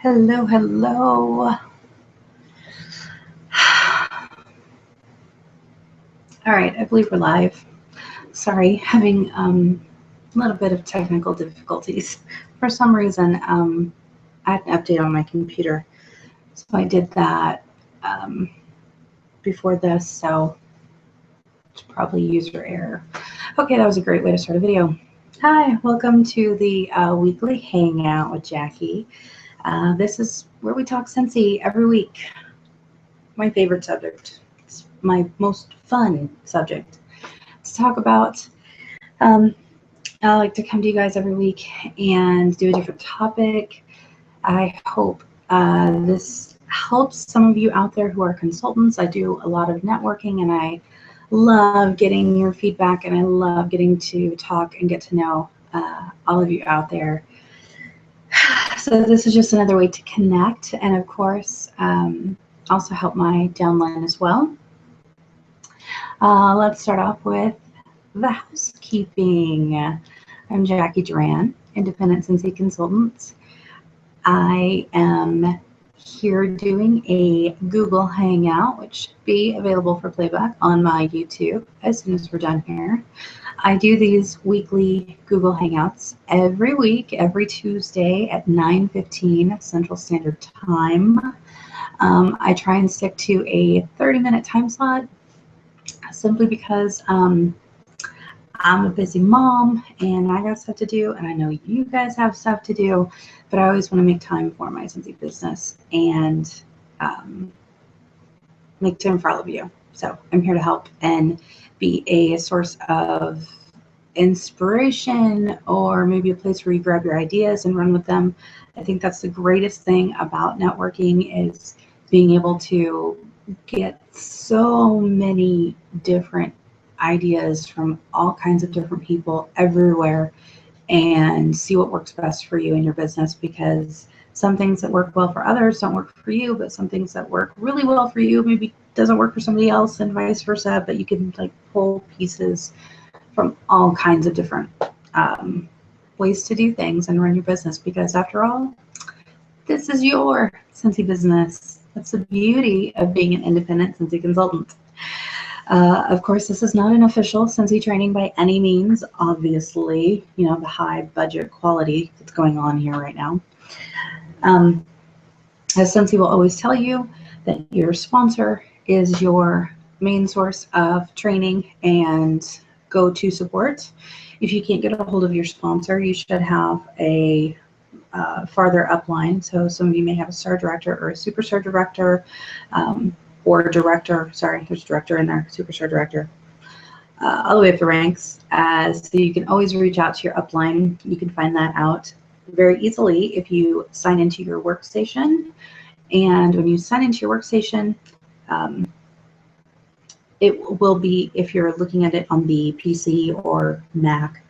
Hello, hello. All right, I believe we're live. Sorry, having a little bit of technical difficulties. For some reason, I had an update on my computer, so I did that before this, so it's probably user error. Okay, that was a great way to start a video. Hi, welcome to the weekly hangout with Jacqui. This is where we talk Scentsy every week. My favorite subject. It's my most fun subject to talk about. I like to come to you guys every week and do a different topic. I hope this helps some of you out there who are consultants. I do a lot of networking and I love getting your feedback and I love getting to talk and get to know all of you out there. So this is just another way to connect and of course also help my downline as well. Let's start off with the housekeeping. I'm Jacqui Duran, independent Scentsy consultant. I am here doing a Google Hangout, which should be available for playback on my YouTube as soon as we're done here. I do these weekly Google Hangouts every week, every Tuesday at 9:15 Central Standard Time. I try and stick to a 30-minute time slot simply because I'm a busy mom and I got stuff to do and I know you guys have stuff to do, but I always want to make time for my Scentsy business and make time for all of you. So I'm here to help and be a source of inspiration or maybe a place where you grab your ideas and run with them. I think that's the greatest thing about networking is being able to get so many different ideas from all kinds of different people everywhere and see what works best for you in your business, because some things that work well for others don't work for you, but some things that work really well for you maybe doesn't work for somebody else and vice versa. But you can like pull pieces from all kinds of different ways to do things and run your business, because after all, this is your Scentsy business. That's the beauty of being an independent Scentsy consultant. Of course, this is not an official Scentsy training by any means, obviously, you know, the high budget quality that's going on here right now. As Scentsy will always tell you, that your sponsor is your main source of training and go-to support. If you can't get a hold of your sponsor, you should have a farther upline. So some of you may have a star director or a super star director, or director, sorry, there's director in there, superstar director, all the way up the ranks. So you can always reach out to your upline. You can find that out very easily if you sign into your workstation. And when you sign into your workstation, it will be, if you're looking at it on the PC or Mac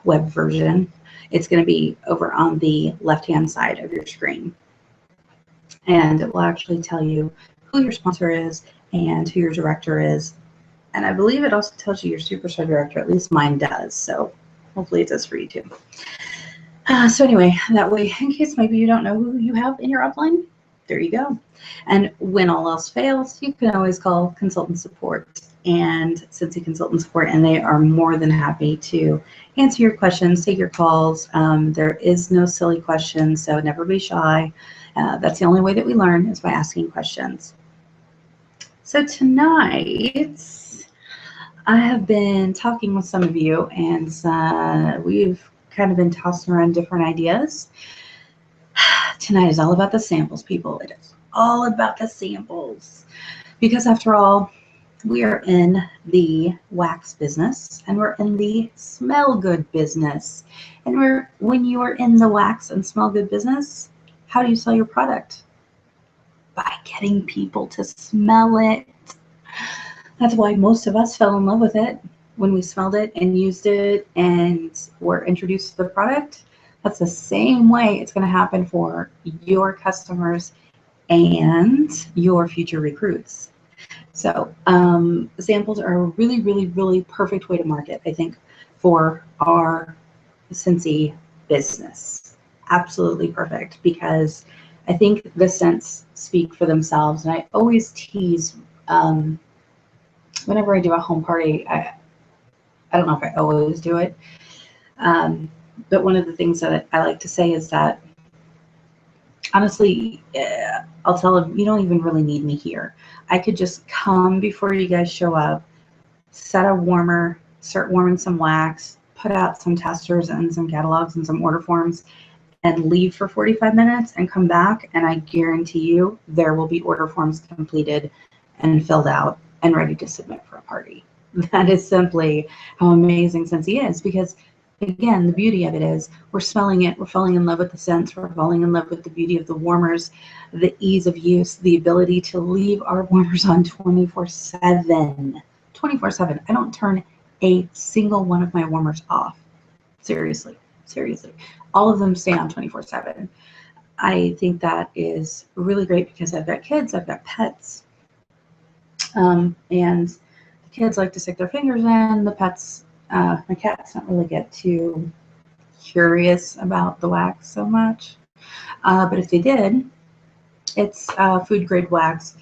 web version, it's going to be over on the left-hand side of your screen. And it will actually tell you who your sponsor is and who your director is. And I believe it also tells you your superstar director, at least mine does. So hopefully it does for you too. So anyway, that way, in case maybe you don't know who you have in your upline, there you go. And when all else fails, you can always call consultant support and Scentsy consultant support, and they are more than happy to answer your questions, take your calls. There is no silly questions, so never be shy. That's the only way that we learn, is by asking questions. So tonight, I have been talking with some of you, and we've kind of been tossing around different ideas. Tonight is all about the samples, people. It is all about the samples, because after all, we are in the wax business and we're in the smell good business. And when you are in the wax and smell good business, how do you sell your product? By getting people to smell it. That's why most of us fell in love with it when we smelled it and used it and were introduced to the product. That's the same way it's going to happen for your customers and your future recruits. So samples are a really, really, really perfect way to market, I think, for our Scentsy business. Absolutely perfect, because I think the scents speak for themselves, and I always tease whenever I do a home party. I don't know if I always do it, but one of the things that I like to say is that, honestly, I'll tell them, you don't even really need me here. I could just come before you guys show up, set a warmer, start warming some wax, put out some testers and some catalogs and some order forms, and leave for 45 minutes and come back, and I guarantee you there will be order forms completed and filled out and ready to submit for a party. That is simply how amazing Scentsy is, because again, the beauty of it is we're smelling it, we're falling in love with the scents, we're falling in love with the beauty of the warmers, the ease of use, the ability to leave our warmers on 24/7. 24/7. I don't turn a single one of my warmers off. Seriously. All of them stay on 24/7. I think that is really great because I've got kids, I've got pets, and the kids like to stick their fingers in. The pets, my cats don't really get too curious about the wax so much, but if they did, it's food grade wax.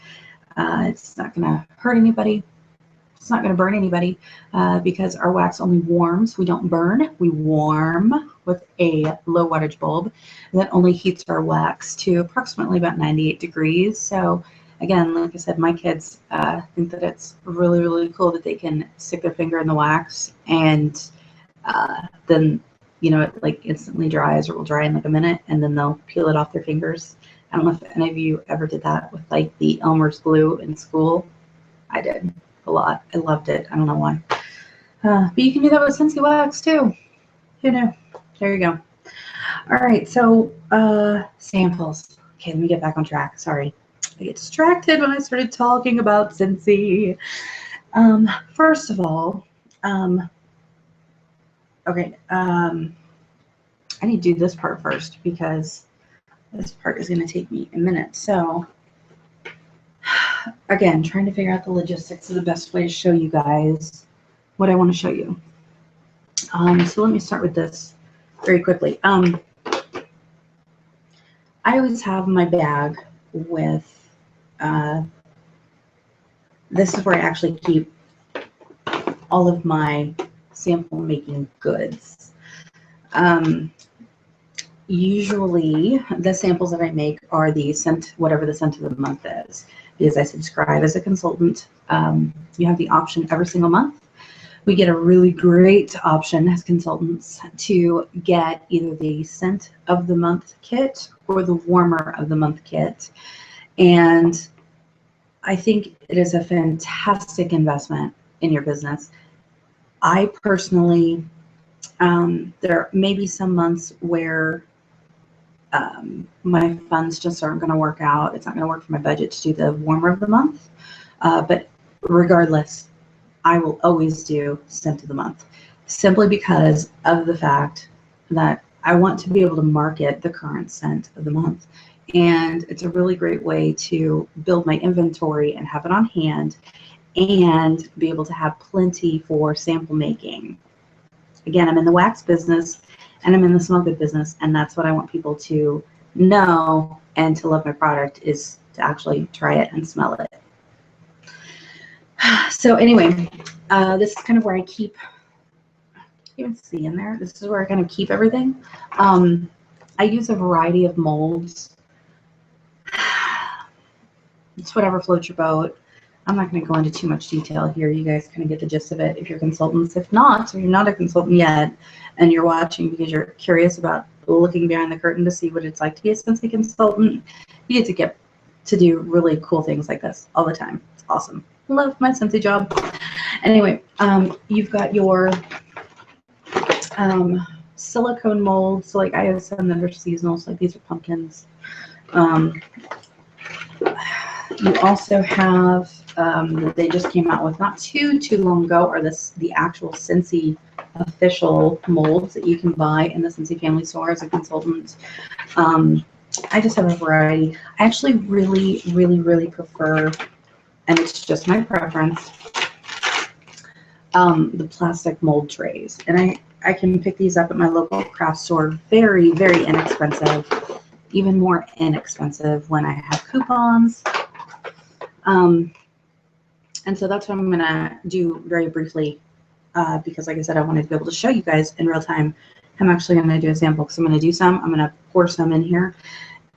It's not going to hurt anybody. It's not going to burn anybody because our wax only warms. We don't burn. We warm with a low wattage bulb that only heats our wax to approximately about 98 degrees. So again, like I said, my kids think that it's really, really cool that they can stick their finger in the wax and then, you know, it like instantly dries, or will dry in like a minute, and then they'll peel it off their fingers. I don't know if any of you ever did that with like the Elmer's glue in school. I did a lot. I loved it. I don't know why. But you can do that with Scentsy wax too. Who knew? There you go. All right, so samples. Okay, let me get back on track. Sorry. I get distracted when I started talking about Scentsy. First of all, okay, I need to do this part first because this part is going to take me a minute. So again, trying to figure out the logistics of the best way to show you guys what I want to show you. So let me start with this very quickly. I always have my bag with, this is where I actually keep all of my sample making goods. Usually the samples that I make are the scent, whatever the scent of the month is, because I subscribe as a consultant. You have the option every single month. We get a really great option as consultants to get either the scent of the month kit or the warmer of the month kit. And I think it is a fantastic investment in your business. I personally, there may be some months where my funds just aren't going to work out. It's not going to work for my budget to do the warmer of the month. But regardless, I will always do scent of the month, simply because of the fact that I want to be able to market the current scent of the month. And it's a really great way to build my inventory and have it on hand and be able to have plenty for sample making. Again, I'm in the wax business and I'm in the smell good business, and that's what I want people to know and to love my product, is to actually try it and smell it. So anyway, this is kind of where I keep, you can see in there, this is where I kind of keep everything. I use a variety of molds. It's whatever floats your boat. I'm not going to go into too much detail here. You guys kind of get the gist of it if you're consultants. If not, or you're not a consultant yet, and you're watching because you're curious about looking behind the curtain to see what it's like to be a Scentsy consultant, you get to do really cool things like this all the time. It's awesome. Love my Scentsy job. Anyway, you've got your silicone molds. So like I have some that are seasonal, so like these are pumpkins. You also have, they just came out with not too long ago, are the actual Scentsy official molds that you can buy in the Scentsy family store as a consultant. I just have a variety. I actually really prefer, and it's just my preference, the plastic mold trays. And I can pick these up at my local craft store, very inexpensive. even more inexpensive when I have coupons. And so that's what I'm gonna do very briefly, because like I said, I wanted to be able to show you guys in real time. I'm actually gonna do a sample because I'm gonna do some. I'm gonna pour some in here,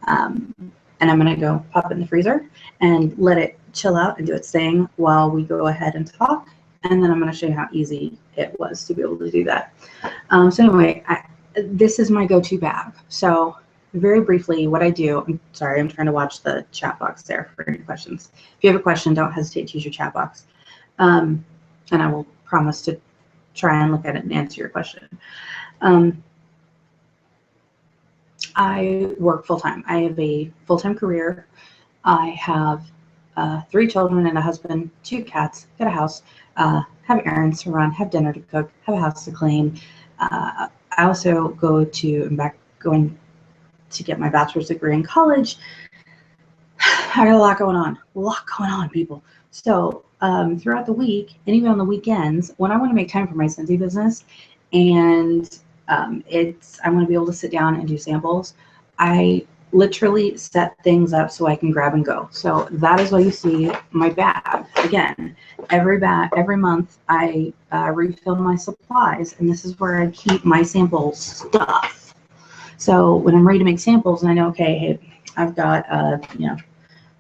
and I'm gonna go pop it in the freezer and let it chill out and do its thing while we go ahead and talk. And then I'm gonna show you how easy it was to be able to do that. So anyway, this is my go-to bag. So very briefly, what I do, I'm sorry, I'm trying to watch the chat box there for any questions. If you have a question, don't hesitate to use your chat box. And I will promise to try and look at it and answer your question. I work full-time. I have a full-time career. I have 3 children and a husband, 2 cats, got a house, have errands to run, have dinner to cook, have a house to clean. I also going to get my bachelor's degree in college. I got a lot going on, people. So throughout the week and even on the weekends, when I want to make time for my Scentsy business and I want to be able to sit down and do samples, I literally set things up so I can grab and go. So that is why you see my bag. Again, every month I refill my supplies, and this is where I keep my sample stuff. So when I'm ready to make samples and I know, okay, hey, I've got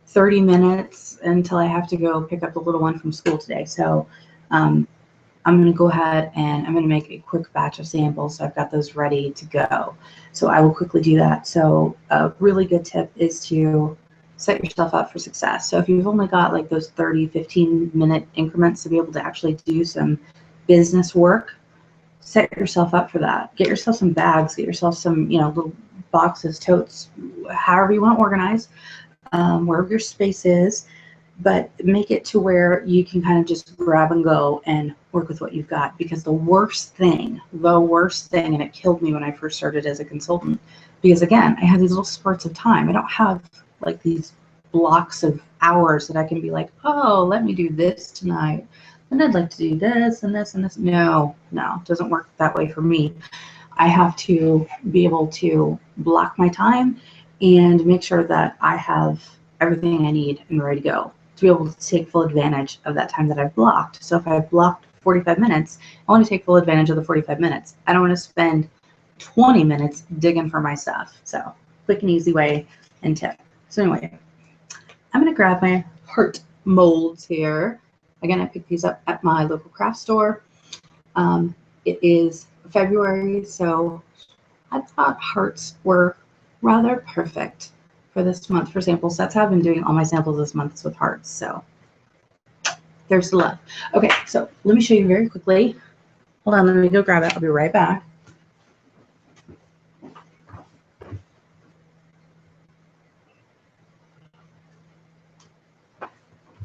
30 minutes until I have to go pick up the little one from school today. So I'm going to go ahead and I'm going to make a quick batch of samples. So I've got those ready to go. So I will quickly do that. So a really good tip is to set yourself up for success. So if you've only got like those 30, 15-minute increments to be able to actually do some business work, set yourself up for that. Get yourself some bags, get yourself some, little boxes, totes, however you want to organize, wherever your space is, but make it to where you can kind of just grab and go and work with what you've got. Because the worst thing, and it killed me when I first started as a consultant, because again, I have these little spurts of time. I don't have like these blocks of hours that I can be like, oh, let me do this tonight. And I'd like to do this and this and this. No, it doesn't work that way for me. I have to be able to block my time and make sure that I have everything I need and ready to go to be able to take full advantage of that time that I've blocked. So if I've blocked 45 minutes, I want to take full advantage of the 45 minutes. I don't want to spend 20 minutes digging for my stuff. So quick and easy way and tip. So anyway, I'm going to grab my heart molds here. Again, I picked these up at my local craft store. It is February, so I thought hearts were rather perfect for this month for samples. That's how I've been doing all my samples this month is with hearts. So there's the love. Okay, so let me show you very quickly. Hold on, let me go grab it. I'll be right back.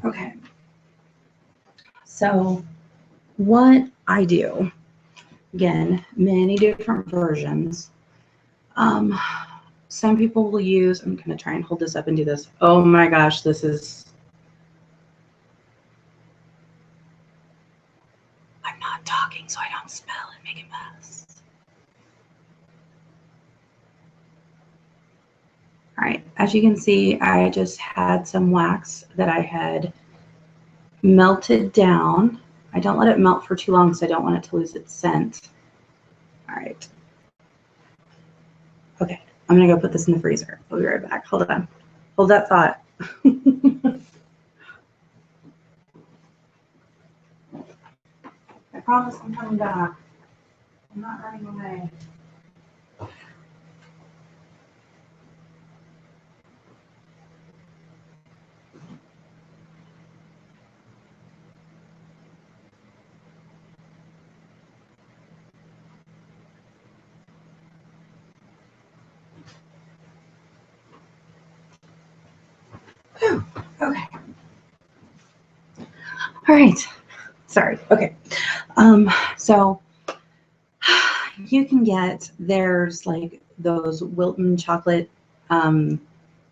Okay. So what I do, again, many different versions. Some people will use, I'm going to try and hold this up and do this. Oh my gosh, this is, I'm not talking so I don't smell and make a mess. All right, as you can see, I just had some wax that I had melted down. I don't let it melt for too long because I don't want it to lose its scent. All right. Okay, I'm gonna go put this in the freezer. I'll be right back. Hold on. Hold that thought. I promise I'm coming back. I'm not running away. Whew. Okay. All right. Sorry. Okay. So you can get, there's like those Wilton chocolate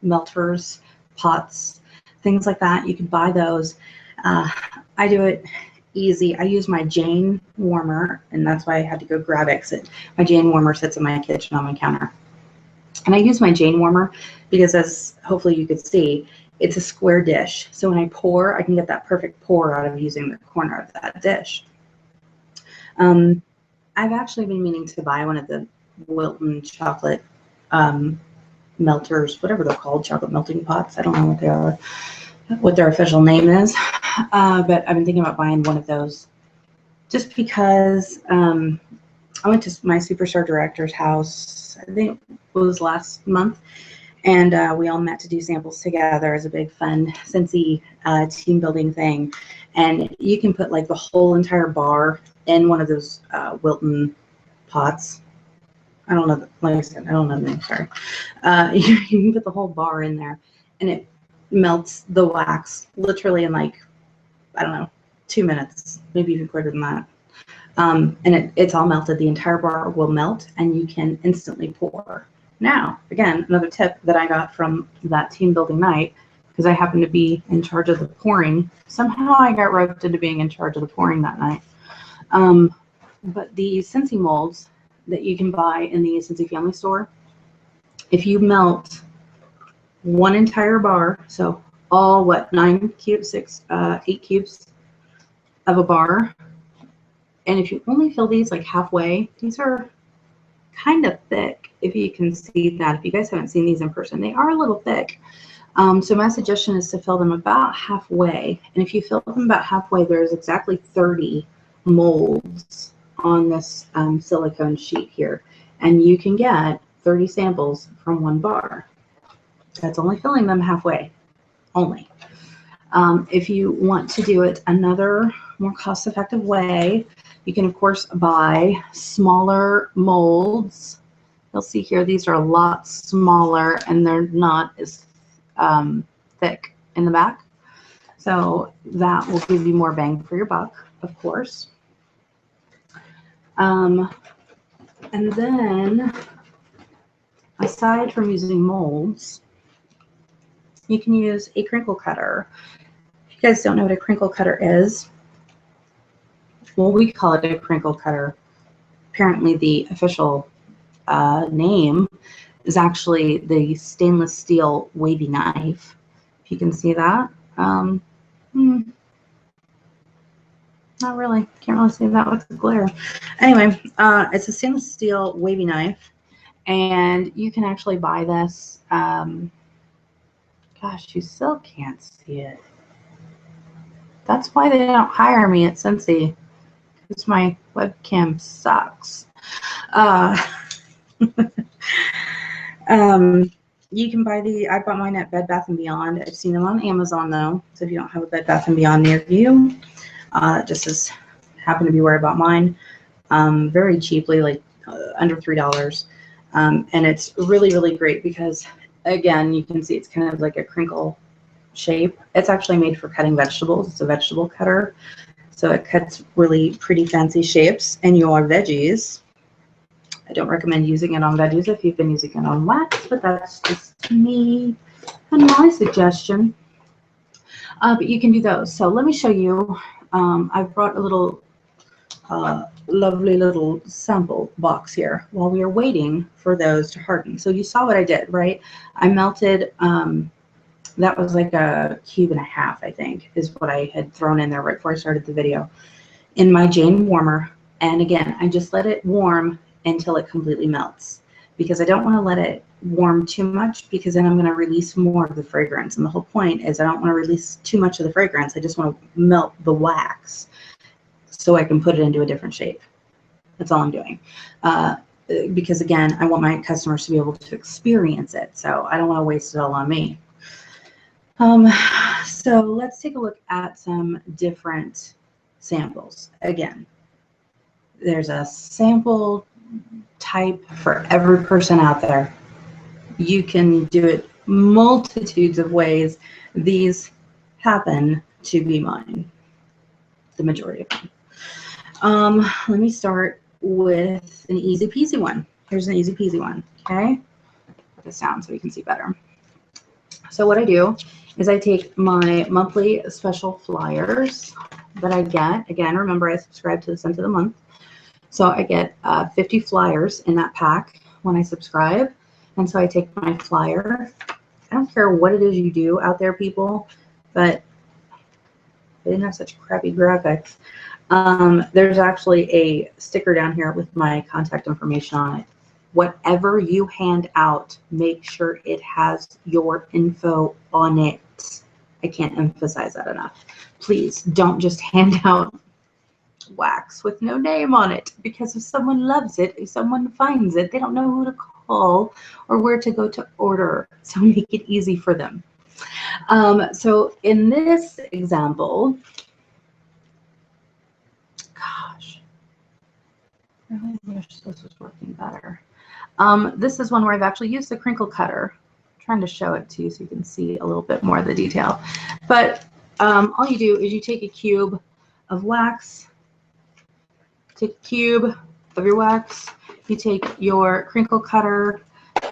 melters, pots, things like that. You can buy those. I do it easy. I use my Jane warmer, and that's why I had to go grab it. My Jane warmer sits in my kitchen on my counter. And I use my Jane warmer because, as hopefully you could see, it's a square dish. So when I pour, I can get that perfect pour out of using the corner of that dish. I've actually been meaning to buy one of the Wilton chocolate melters, whatever they're called, chocolate melting pots. I don't know what they are, what their official name is. But I've been thinking about buying one of those just because I went to my Superstar director's house, I think it was last month, and we all met to do samples together as a big fun Scentsy team building thing. And you can put like the whole entire bar in one of those Wilton pots. I don't know, like I said, I don't know the name, sorry. You can put the whole bar in there and it melts the wax literally in like, I don't know, 2 minutes, maybe even quicker than that. And it's all melted. The entire bar will melt and you can instantly pour. Now, again, another tip that I got from that team building night, because I happened to be in charge of the pouring. Somehow I got roped into being in charge of the pouring that night. But the Scentsy molds that you can buy in the Scentsy Family Store, if you melt one entire bar, so all what, 8 cubes of a bar, and if you only fill these like halfway, these are kind of thick, if you can see that. If you guys haven't seen these in person, they are a little thick. So my suggestion is to fill them about halfway. And if you fill them about halfway, there's exactly 30 molds on this silicone sheet here. And you can get 30 samples from one bar. That's only filling them halfway, only. If you want to do it another more cost-effective way, you can, of course, buy smaller molds. You'll see here, these are a lot smaller and they're not as thick in the back. So that will give you more bang for your buck, of course. And then, aside from using molds, you can use a crinkle cutter. If you guys don't know what a crinkle cutter is, well, we call it a crinkle cutter. Apparently the official name is actually the stainless steel wavy knife. If you can see that. Not really. Can't really see that with the glare. Anyway, it's a stainless steel wavy knife, and you can actually buy this. Gosh, you still can't see it. That's why they don't hire me at Scentsy, because my webcam sucks. You can buy I bought mine at Bed Bath & Beyond. I've seen them on Amazon though, so if you don't have a Bed Bath & Beyond near you, just happened to be where I bought mine, very cheaply, like under $3. And it's really, really great because, again, you can see it's kind of like a crinkle shape. It's actually made for cutting vegetables. It's a vegetable cutter, so it cuts really pretty fancy shapes and your veggies. I don't recommend using it on veggies if you've been using it on wax, but that's just me and my suggestion. But you can do those. So let me show you. I've brought a little lovely little sample box here while we are waiting for those to harden. So you saw what I did, right? I melted, that was like a cube and a half, I think, is what I had thrown in there right before I started the video, in my Jane warmer. And again, I just let it warm until it completely melts, because I don't want to let it warm too much, because then I'm going to release more of the fragrance. And the whole point is I don't want to release too much of the fragrance. I just want to melt the wax so I can put it into a different shape. That's all I'm doing. Because again, I want my customers to be able to experience it. So I don't want to waste it all on me. So let's take a look at some different samples. Again, there's a sample type for every person out there. You can do it multitudes of ways. These happen to be mine, the majority of them. Let me start with an easy peasy one. Here's an easy peasy one, okay? Put this down so you can see better. So what I do is I take my monthly special flyers that I get. Again, remember, I subscribe to the Scent of the Month. So I get 50 flyers in that pack when I subscribe. And so I take my flyer. I don't care what it is you do out there, people, but they didn't have such crappy graphics. There's actually a sticker down here with my contact information on it. Whatever you hand out, make sure it has your info on it. I can't emphasize that enough. Please don't just hand out wax with no name on it, because if someone loves it, if someone finds it, they don't know who to call or where to go to order. So make it easy for them. So in this example, gosh, I really wish this was working better. This is one where I've actually used the crinkle cutter. I'm trying to show it to you so you can see a little bit more of the detail. But all you do is you take a cube of wax, take a cube of your wax, you take your crinkle cutter,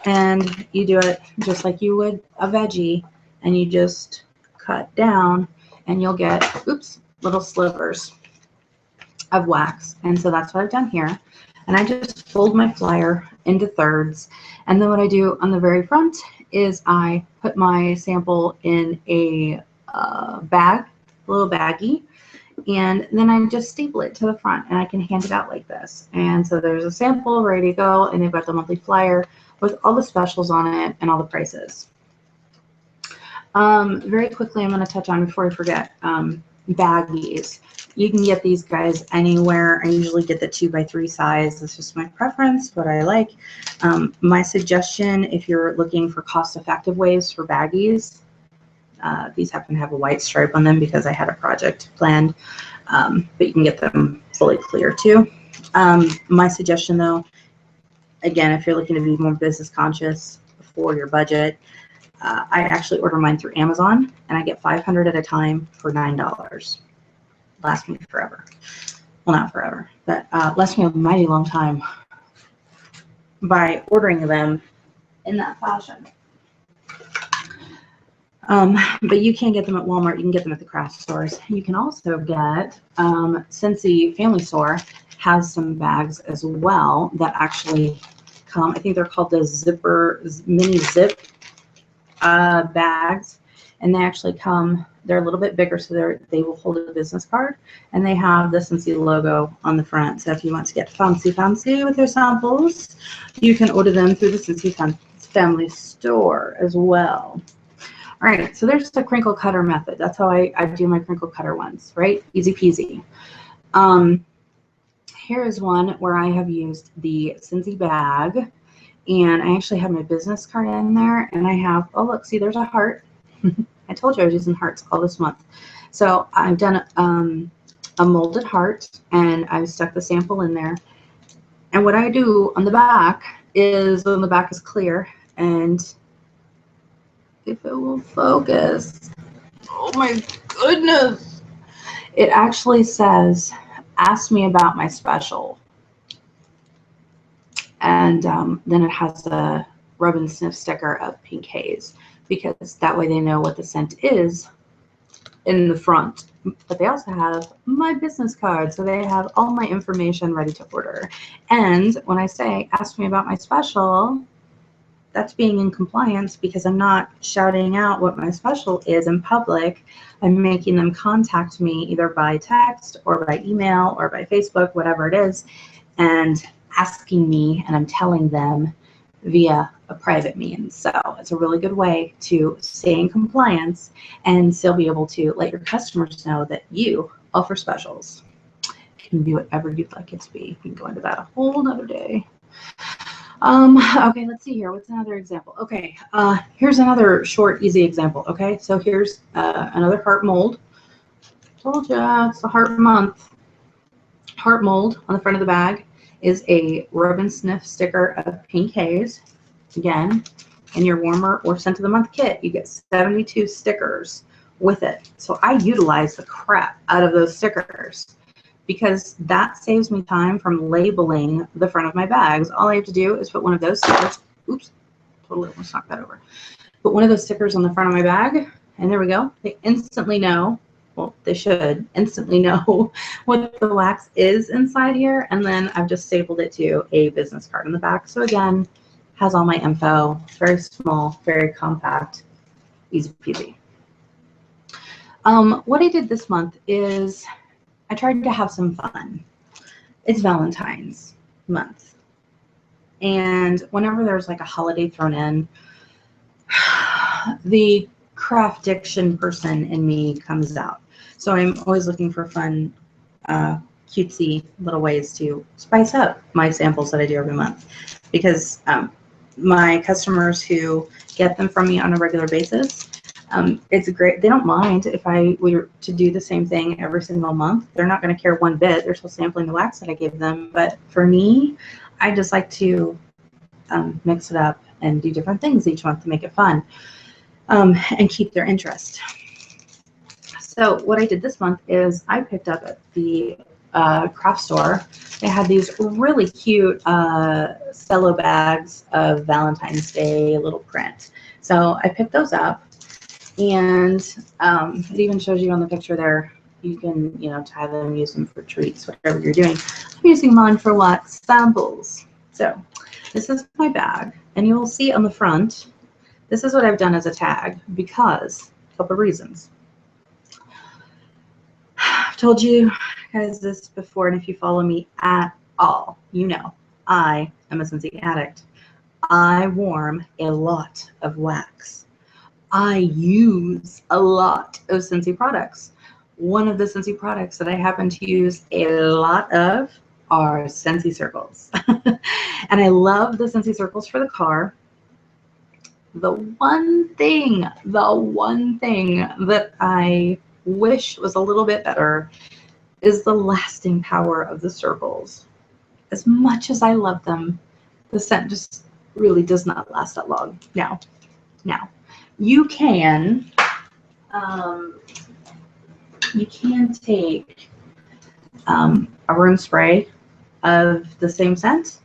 and you do it just like you would a veggie, and you just cut down, and you'll get, oops, little slivers of wax. And so that's what I've done here. And I just fold my flyer into thirds. And then what I do on the very front is I put my sample in a bag, a little baggie, and then I just staple it to the front, and I can hand it out like this. And so there's a sample ready to go, and they've got the monthly flyer with all the specials on it and all the prices. Very quickly, I'm going to touch on, before I forget, baggies. You can get these guys anywhere. I usually get the 2x3 size. That's just my preference, what I like. My suggestion, if you're looking for cost-effective ways for baggies, these happen to have a white stripe on them because I had a project planned, but you can get them fully clear too. My suggestion though, again, if you're looking to be more business conscious for your budget, I actually order mine through Amazon, and I get 500 at a time for $9. Lasts me forever. Well, not forever, but lasts me a mighty long time by ordering them in that fashion. But you can get them at Walmart. You can get them at the craft stores. You can also get, Scentsy Family Store has some bags as well that actually come, I think they're called the zipper, mini zip bags. And they actually come, they're a little bit bigger, so they will hold a business card. And they have the Scentsy logo on the front. So if you want to get fancy with your samples, you can order them through the Scentsy Family Store as well. All right, so there's the crinkle cutter method. That's how I do my crinkle cutter ones, right? Easy peasy. Here is one where I have used the Scentsy bag, and I actually have my business card in there, and I have, oh look, see, there's a heart. I told you I was using hearts all this month. So I've done a molded heart, and I've stuck the sample in there. And what I do on the back is, when the back is clear, and if it will focus, oh my goodness, it actually says, ask me about my special. And then it has a rub and sniff sticker of Pink Haze, because that way they know what the scent is in the front. But they also have my business card, so they have all my information ready to order. And when I say, ask me about my special, that's being in compliance, because I'm not shouting out what my special is in public. I'm making them contact me either by text or by email or by Facebook, whatever it is, and asking me, and I'm telling them via a private means. So it's a really good way to stay in compliance and still be able to let your customers know that you offer specials. You can be whatever you'd like it to be. We can go into that a whole nother day. Okay, let's see here. What's another example? Okay, here's another short, easy example. Okay, so here's another heart mold. Told ya, it's the heart month. Heart mold on the front of the bag is a rub and sniff sticker of Pink Haze. Again, in your warmer or scent of the month kit, you get 72 stickers with it. So I utilize the crap out of those stickers, because that saves me time from labeling the front of my bags. All I have to do is put one of those stickers, oops, totally almost knocked that over. Put one of those stickers on the front of my bag, and there we go. They instantly know, well, they should instantly know what the wax is inside here, and then I've just stapled it to a business card on the back. So again, Has all my info. It's very small, very compact, easy peasy. What I did this month is I tried to have some fun. It's Valentine's month. And whenever there's like a holiday thrown in, the craft diction person in me comes out. So I'm always looking for fun, cutesy little ways to spice up my samples that I do every month. Because my customers who get them from me on a regular basis, it's great. They don't mind if I were to do the same thing every single month. They're not going to care one bit. They're still sampling the wax that I gave them. But for me, I just like to mix it up and do different things each month to make it fun and keep their interest. So what I did this month is I picked up at the craft store. They had these really cute cello bags of Valentine's Day little print. So I picked those up. And it even shows you on the picture there, you can, tie them, use them for treats, whatever you're doing. I'm using mine for what? Samples. So this is my bag, and you will see on the front, this is what I've done as a tag because a couple of reasons. I've told you guys this before, and if you follow me at all, you know I am a Scentsy addict. I warm a lot of wax. I use a lot of Scentsy products. One of the Scentsy products that I happen to use a lot of are Scentsy circles. And I love the Scentsy circles for the car. The one thing that I wish was a little bit better is the lasting power of the circles. As much as I love them, the scent just really does not last that long. Now, you can take a room spray of the same scent,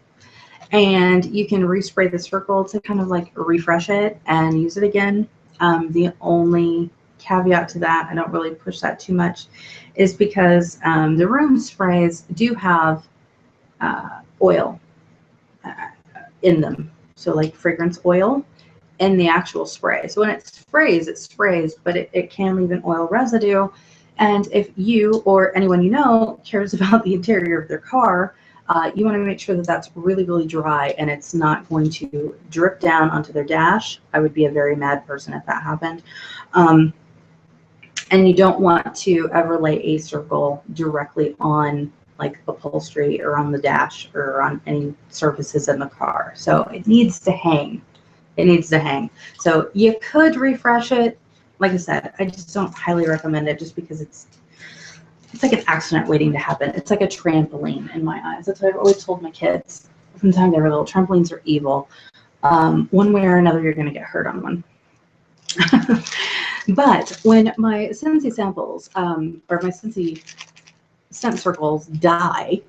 and you can respray the circle to kind of like refresh it and use it again. The only caveat to that, I don't really push that too much, is because the room sprays do have oil in them, so like fragrance oil in the actual spray. So when it sprays, but it can leave an oil residue. And if you or anyone you know cares about the interior of their car, you want to make sure that that's really, really dry and it's not going to drip down onto their dash. I would be a very mad person if that happened. And you don't want to ever lay a circle directly on like upholstery or on the dash or on any surfaces in the car. So it needs to hang. It needs to hang. So you could refresh it. Like I said, I just don't highly recommend it just because it's like an accident waiting to happen. It's like a trampoline in my eyes. That's what I've always told my kids from the time they were little. Trampolines are evil. One way or another, you're going to get hurt on one. But when my Scentsy samples or my Scentsy scent circles die,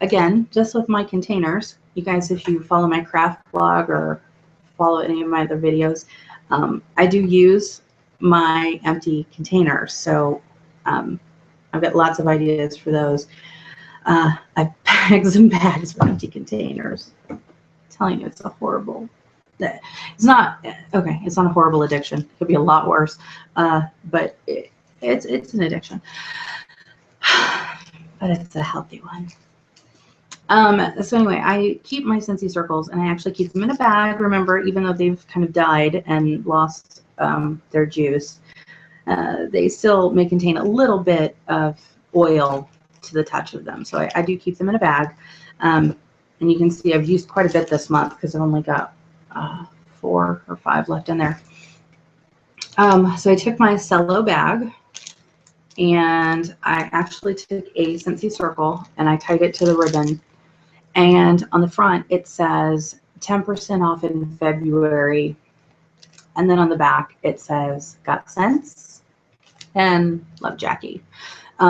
again, just with my containers, you guys, if you follow my craft blog or follow any of my other videos, I do use my empty containers. So I've got lots of ideas for those. I have bags and bags of empty containers. I'm telling you, it's a horrible. It's not okay. It's not a horrible addiction. It could be a lot worse, but it's an addiction. But it's a healthy one. So anyway, I keep my Scentsy circles, and I actually keep them in a bag. Remember, even though they've kind of died and lost their juice, they still may contain a little bit of oil to the touch of them. So I do keep them in a bag. And you can see I've used quite a bit this month because I've only got 4 or 5 left in there. So I took my cello bag, and I actually took a Scentsy circle and I tied it to the ribbon. And on the front, it says 10% off in February. And then on the back, it says, got scents and love Jacqui.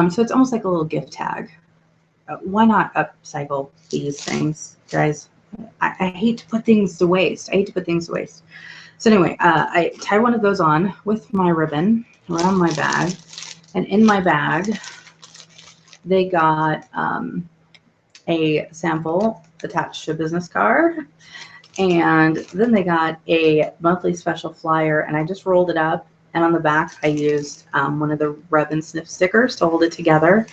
So it's almost like a little gift tag. Why not upcycle these things, guys? I hate to put things to waste. So anyway, I tie one of those on with my ribbon around my bag. And in my bag, they got a sample attached to a business card. And then they got a monthly special flyer, and I just rolled it up. And on the back, I used one of the rub and sniff stickers to hold it together.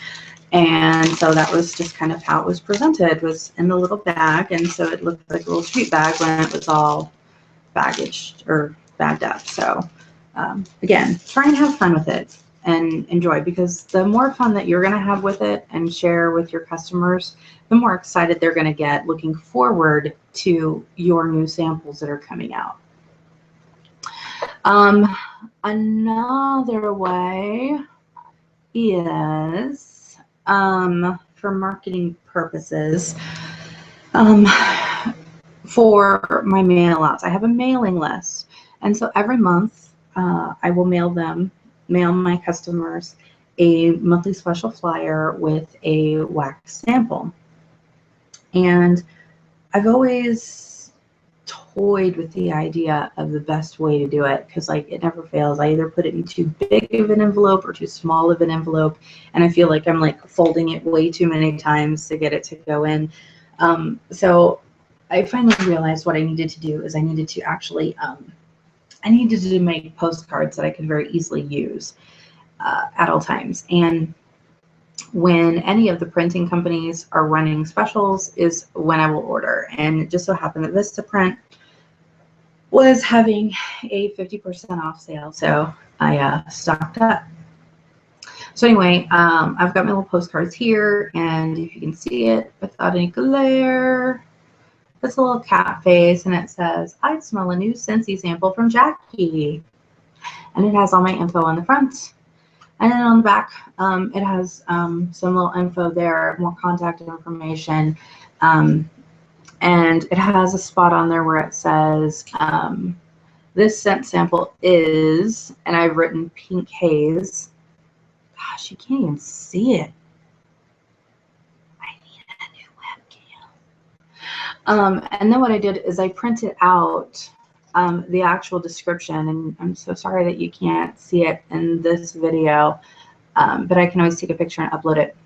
And so that was just kind of how it was presented, was in the little bag. And so it looked like a little treat bag when it was all baggaged or bagged up. So again, try and have fun with it and enjoy, because the more fun that you're going to have with it and share with your customers, the more excited they're going to get looking forward to your new samples that are coming out. Another way is for marketing purposes, for my mail outs. I have a mailing list, and so every month I will mail my customers a monthly special flyer with a wax sample. And I've always toyed with the idea of the best way to do it, because like it never fails. I either put it in too big of an envelope or too small of an envelope, and I feel like I'm like folding it way too many times to get it to go in. So I finally realized what I needed to do is I needed to actually I needed to make postcards that I could very easily use at all times. And when any of the printing companies are running specials is when I will order. And it just so happened that Vistaprint was having a 50% off sale, so I stocked up. So anyway, I've got my little postcards here, and if you can see it without any glare, it's a little cat face, and it says, "I smell a new Scentsy sample from Jacqui." And it has all my info on the front. And then on the back, it has some little info there, more contact information. And it has a spot on there where it says, this scent sample is, and I've written pink haze. Gosh, you can't even see it. I need a new webcam. And then what I did is I printed out the actual description, and I'm so sorry that you can't see it in this video, but I can always take a picture and upload it.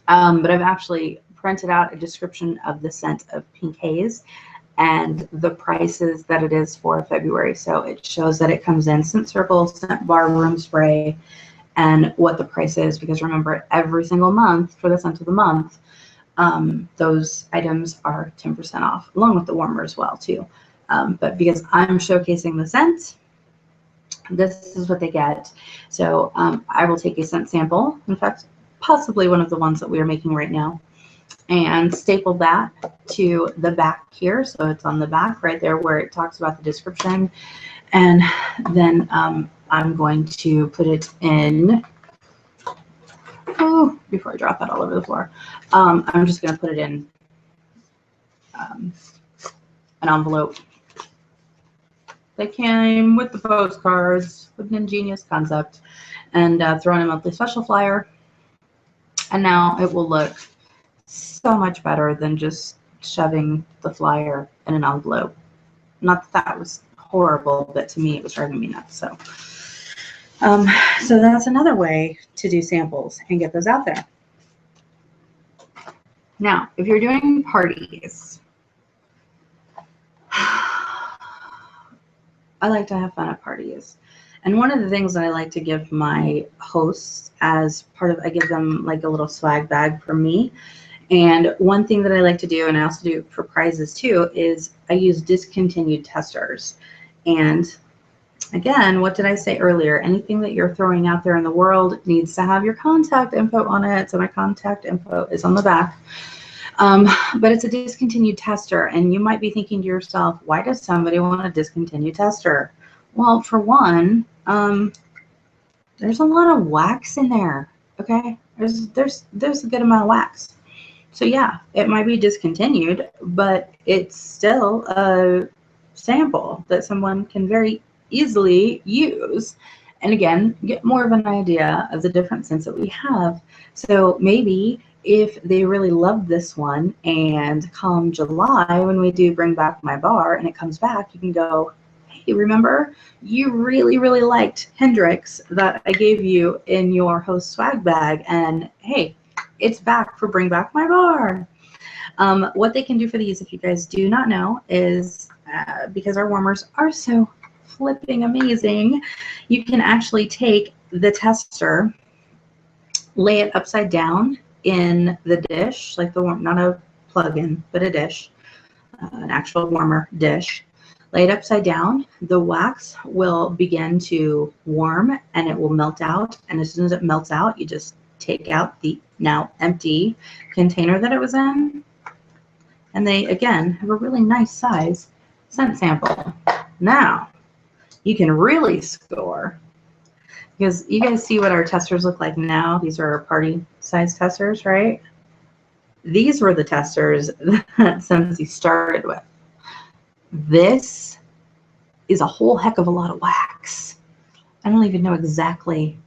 But I've actually printed out a description of the scent of pink haze and the prices that it is for February. So it shows that it comes in scent circle, scent bar, room spray, and what the price is, because remember, every single month for the scent of the month, those items are 10% off, along with the warmer as well too. But because I'm showcasing the scent, this is what they get. So I will take a scent sample, in fact, possibly one of the ones that we are making right now, and staple that to the back here. So it's on the back right there where it talks about the description. And then I'm going to put it in, before I drop that all over the floor, I'm just going to put it in an envelope. They came with the postcards with an ingenious concept, and throw in a monthly special flyer. And now it will look so much better than just shoving the flyer in an envelope. Not that that was horrible, but to me it was driving me nuts. So that's another way to do samples and get those out there. Now, if you're doing parties, I like to have fun at parties. And one of the things that I like to give my hosts as part of, I give them like a little swag bag for me. And one thing that I like to do, and I also do for prizes too, is I use discontinued testers. And again, what did I say earlier? Anything that you're throwing out there in the world needs to have your contact info on it. So my contact info is on the back. But it's a discontinued tester, and you might be thinking to yourself, why does somebody want a discontinued tester? Well, for one, there's a lot of wax in there. Okay, there's a good amount of wax. So yeah, it might be discontinued, but it's still a sample that someone can very easily use, and again, get more of an idea of the different scents that we have. So maybe if they really love this one, and come July when we do bring back my bar and it comes back, you can go, hey, remember you really liked Hendrix that I gave you in your host swag bag, and hey, it's back for Bring Back My Bar. What they can do for these, if you guys do not know, is because our warmers are so flipping amazing, you can actually take the tester, lay it upside down in the dish, like the not a plug-in, but a dish, an actual warmer dish. Lay it upside down. The wax will begin to warm and it will melt out. And as soon as it melts out, you just take out the now empty container that it was in. And they, again, have a really nice size scent sample. Now, you can really score. Because you guys see what our testers look like now. These are our party size testers, right? These were the testers that Scentsy started with. This is a whole heck of a lot of wax. I don't even know exactly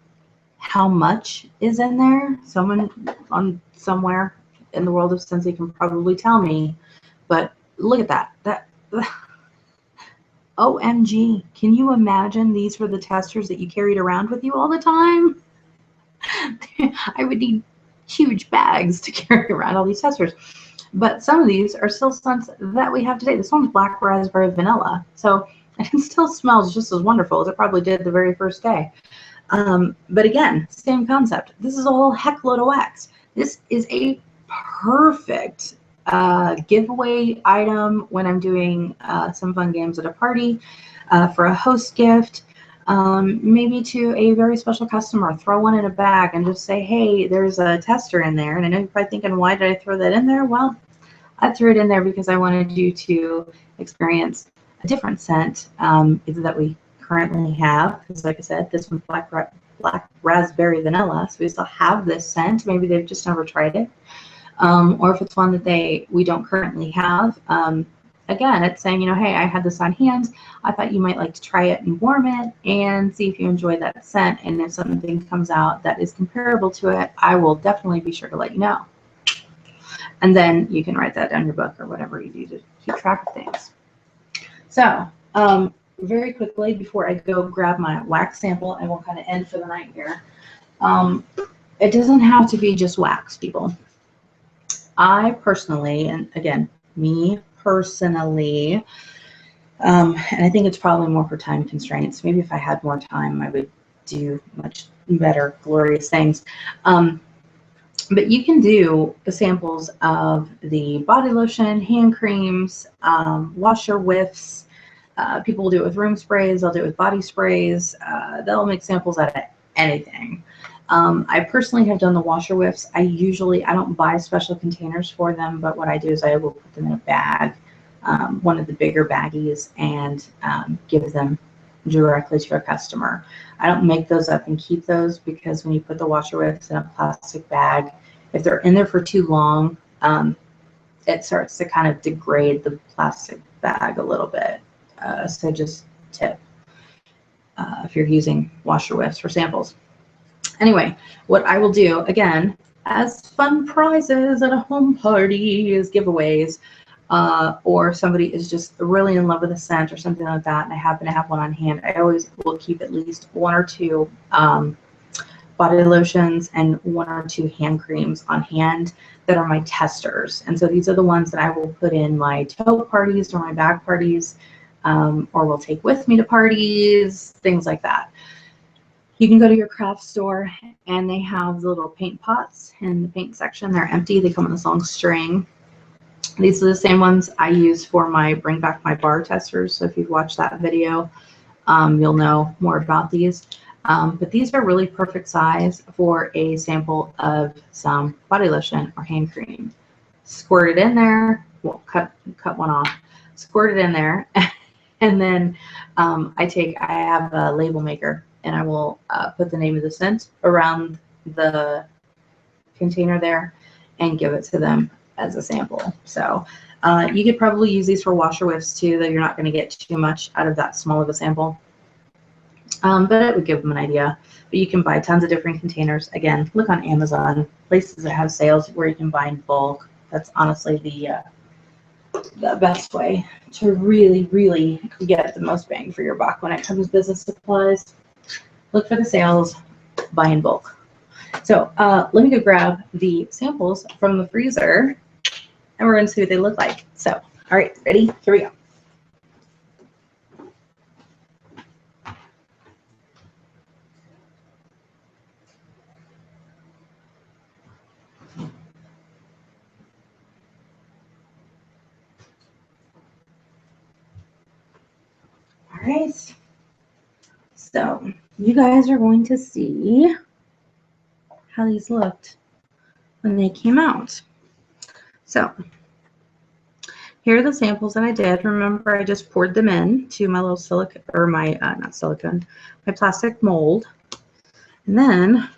how much is in there. Someone on somewhere in the world of Scentsy can probably tell me. But look at that. That OMG, can you imagine these were the testers that you carried around with you all the time? I would need huge bags to carry around all these testers. But some of these are still scents that we have today. This one's black raspberry vanilla. So it still smells just as wonderful as it probably did the very first day. But again, same concept. This is a whole heck load of wax. This is a perfect giveaway item when I'm doing some fun games at a party, for a host gift, maybe to a very special customer. Throw one in a bag and just say, hey, there's a tester in there. And I know you're probably thinking, why did I throw that in there? Well, I threw it in there because I wanted you to experience a different scent that we currently have. Because like I said, this one's black raspberry vanilla. So we still have this scent. Maybe they've just never tried it. Or if it's one that we don't currently have. Again, it's saying, you know, hey, I had this on hand. I thought you might like to try it and warm it and see if you enjoy that scent. And if something comes out that is comparable to it, I will definitely be sure to let you know. And then you can write that down in your book or whatever you do to keep track of things. So very quickly, before I go grab my wax sample, and we'll kind of end for the night here. It doesn't have to be just wax, people. I personally, and again, me personally, and I think it's probably more for time constraints. Maybe if I had more time, I would do much better, glorious things. But you can do the samples of the body lotion, hand creams, washer whiffs. People will do it with room sprays. They'll do it with body sprays. They'll make samples out of anything. I personally have done the washer whiffs. I don't buy special containers for them, but what I do is I will put them in a bag, one of the bigger baggies, and give them directly to a customer. I don't make those up and keep those, because when you put the washer whiffs in a plastic bag, if they're in there for too long, it starts to kind of degrade the plastic bag a little bit. So just tip if you're using washer whiffs for samples. Anyway, what I will do, again, as fun prizes at a home party is giveaways, or somebody is just really in love with a scent or something like that, and I happen to have one on hand, I always will keep at least one or two body lotions and one or two hand creams on hand that are my testers. And so these are the ones that I will put in my tote parties or my bag parties, or will take with me to parties, things like that. You can go to your craft store and they have the little paint pots in the paint section. They're empty. They come on this long string. These are the same ones I use for my Bring Back My Bar testers. So if you've watched that video, you'll know more about these. But these are really perfect size for a sample of some body lotion or hand cream. Squirt it in there. Well, cut one off. Squirt it in there. And then I have a label maker, and I will put the name of the scent around the container there and give it to them as a sample. So you could probably use these for washer whiffs too, though you're not going to get too much out of that small of a sample. But it would give them an idea. But you can buy tons of different containers. Again, look on Amazon, places that have sales where you can buy in bulk. That's honestly the best way to really, really get the most bang for your buck when it comes to business supplies. Look for the sales, buy in bulk. So let me go grab the samples from the freezer, and we're going to see what they look like. So, all right, ready? Here we go. All right. So you guys are going to see how these looked when they came out. So here are the samples that I did. Remember, I just poured them in to my little silicone, or my, not silicone, my plastic mold. And then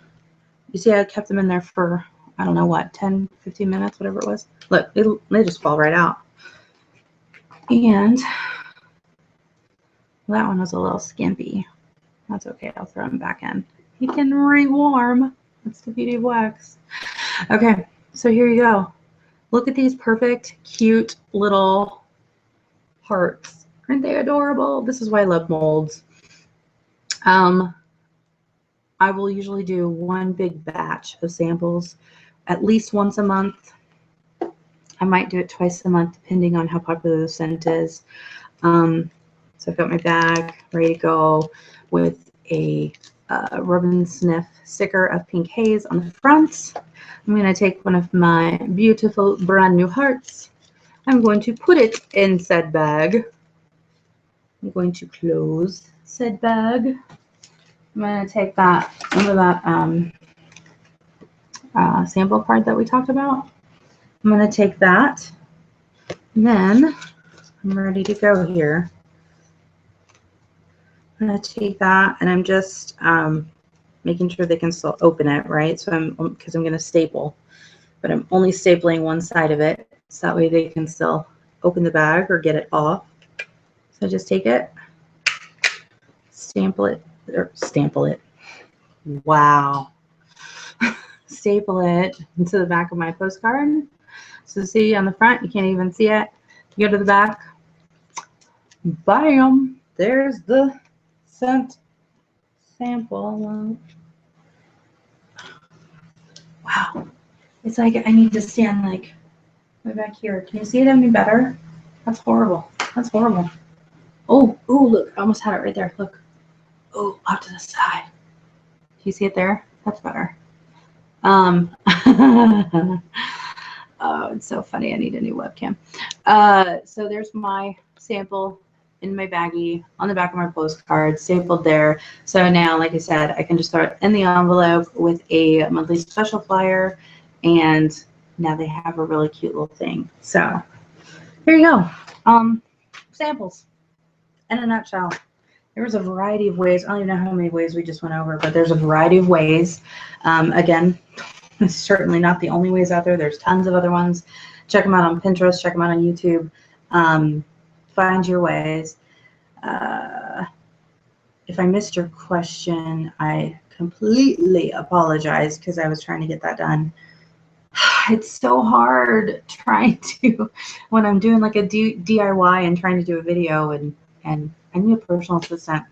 you see I kept them in there for, I don't know what, 10, 15 minutes, whatever it was. Look, they just fall right out. And that one was a little skimpy. That's okay, I'll throw them back in. You can rewarm. That's the beauty of wax. Okay, so here you go. Look at these perfect, cute little hearts. Aren't they adorable? This is why I love molds. I will usually do one big batch of samples at least once a month. I might do it twice a month, depending on how popular the scent is. So I've got my bag ready to go with a rub and sniff sticker of Pink Haze on the front. I'm going to take one of my beautiful brand new hearts. I'm going to put it in said bag. I'm going to close said bag. I'm going to take that, remember that sample card that we talked about? I'm going to take that, and then I'm ready to go here. I'm going to take that, and I'm just making sure they can still open it, right? So because I'm going to staple, but I'm only stapling one side of it, so that way they can still open the bag or get it off. So just take it, staple it. Wow. Staple it into the back of my postcard. So see on the front, you can't even see it. You go to the back, bam, there's the scent sample. Wow. It's like I need to stand like way back here. Can you see it any better? That's horrible. That's horrible. Oh, look, I almost had it right there. Look. Oh, off to the side. Do you see it there? That's better. Oh, it's so funny. I need a new webcam. So there's my sample in my baggie on the back of my postcard, stapled there. So now, like I said, I can just throw it in the envelope with a monthly special flyer, and now they have a really cute little thing. So here you go. Samples in a nutshell. There was a variety of ways. I don't even know how many ways we just went over, but there's a variety of ways. Again, it's certainly not the only ways out there. There's tons of other ones. Check them out on Pinterest. Check them out on YouTube. Find your ways. If I missed your question, I completely apologize because I was trying to get that done. It's so hard trying to, when I'm doing like a DIY and trying to do a video, and I need a personal assistant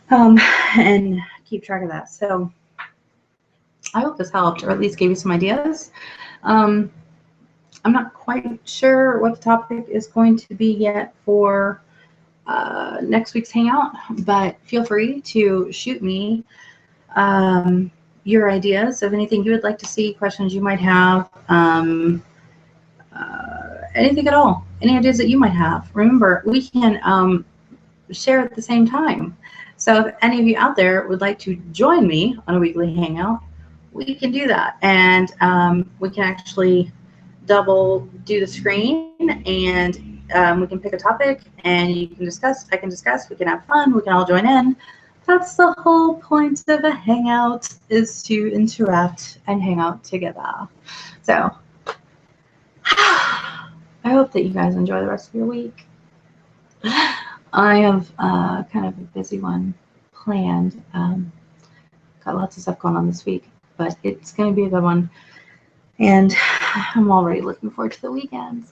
and keep track of that. So I hope this helped, or at least gave you some ideas. I'm not quite sure what the topic is going to be yet for next week's hangout, but feel free to shoot me your ideas of anything you would like to see, questions you might have, anything at all, any ideas that you might have. Remember, we can share at the same time. So if any of you out there would like to join me on a weekly hangout, we can do that. And we can actually double do the screen, and we can pick a topic and you can discuss, I can discuss, we can have fun, we can all join in. That's the whole point of a hangout, is to interact and hang out together. So I hope that you guys enjoy the rest of your week. I have kind of a busy one planned. Got lots of stuff going on this week, but it's going to be a good one. And I'm already looking forward to the weekends.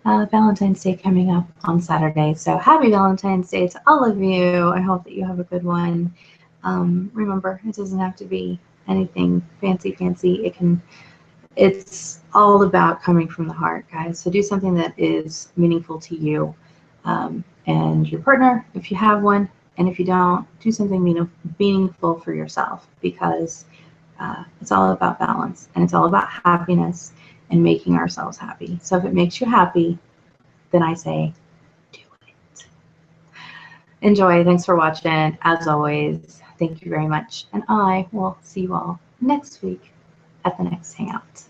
Valentine's Day coming up on Saturday. So happy Valentine's Day to all of you. I hope that you have a good one. Remember, it doesn't have to be anything fancy. It's all about coming from the heart, guys. So do something that is meaningful to you and your partner, if you have one. And if you don't, do something meaningful for yourself, because it's all about balance, and it's all about happiness and making ourselves happy. So if it makes you happy, then I say, do it. Enjoy. Thanks for watching. As always, thank you very much. And I will see you all next week at the next Hangout.